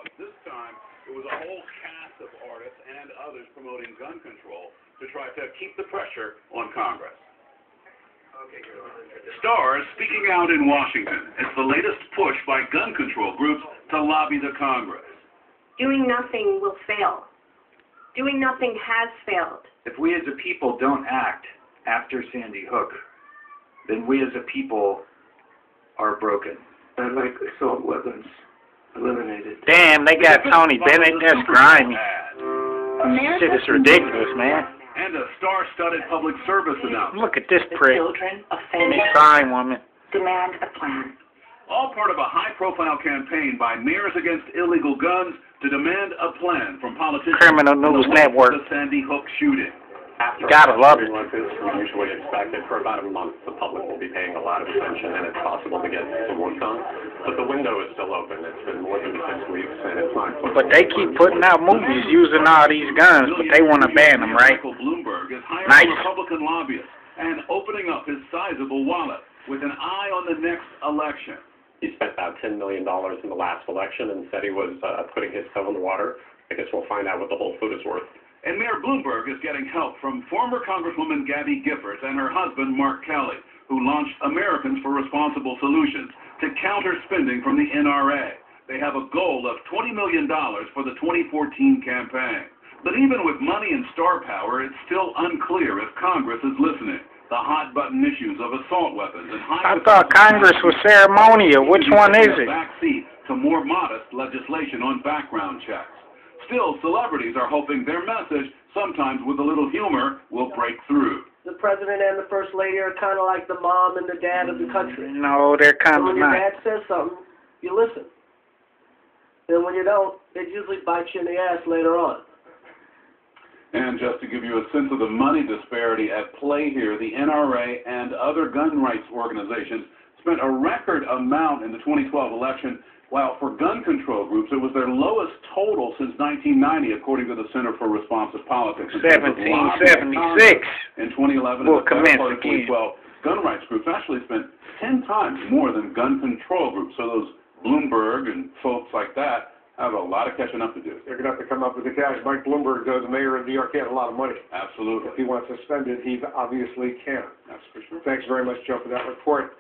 cause. This time, it was a whole cast of artists and others promoting gun control to try to keep the pressure on Congress. Stars speaking out in Washington. It's the latest push by gun control groups to lobby the Congress. Doing nothing will fail. Doing nothing has failed. If we as a people don't act after Sandy Hook, then we as a people are broken. I'd like assault weapons eliminated. Damn, they got Tony Bennett. That's grimy. Shit is ridiculous, man. And a star-studded public service announcement. Look at this prick. Children This offended fine woman. demand a plan. All part of a high-profile campaign by Mayors Against Illegal Guns to demand a plan from politicians Criminal News in the wake of Network. the Sandy Hook shooting. You gotta love it. Like this, we usually expect that for about a month the public will be paying a lot of attention and it's possible to get some work done. But the window is still open. It's been more than 6 weeks and it's not close. But they keep putting out movies using all these guns, but they want to ban them, right? Michael Bloomberg is hiring Nice. Republican lobbyists and opening up his sizable wallet with an eye on the next election. He spent about $10 million in the last election and said he was putting his toe in the water. I guess we'll find out what the whole foot is worth. And Mayor Bloomberg is getting help from former Congresswoman Gabby Giffords and her husband, Mark Kelly, who launched Americans for Responsible Solutions to counter spending from the NRA. They have a goal of $20 million for the 2014 campaign. But even with money and star power, it's still unclear if Congress is listening. The hot-button issues of assault weapons and I thought Congress was ceremonial. Which one is it? Backseat to more modest legislation on background checks. Still, celebrities are hoping their message, sometimes with a little humor, will break through. The president and the first lady are kind of like the mom and the dad of the country. No, they're kind So of when your not. dad says something, you listen. And when you don't, it usually bites you in the ass later on. And just to give you a sense of the money disparity at play here, the NRA and other gun rights organizations spent a record amount in the 2012 election, while for gun control groups, it was their lowest total since 1990, according to the Center for Responsive Politics. 1776. In 2011, Will and the commence part of again. 2012, gun rights groups actually spent 10 times more than gun control groups. So those Bloomberg and folks like that have a lot of catching up to do. They're going to have to come up with the cash. Mike Bloomberg, the mayor of New York, he had a lot of money. Absolutely. If he wants to spend it, he obviously can. That's for sure. Thanks very much, Joe, for that report.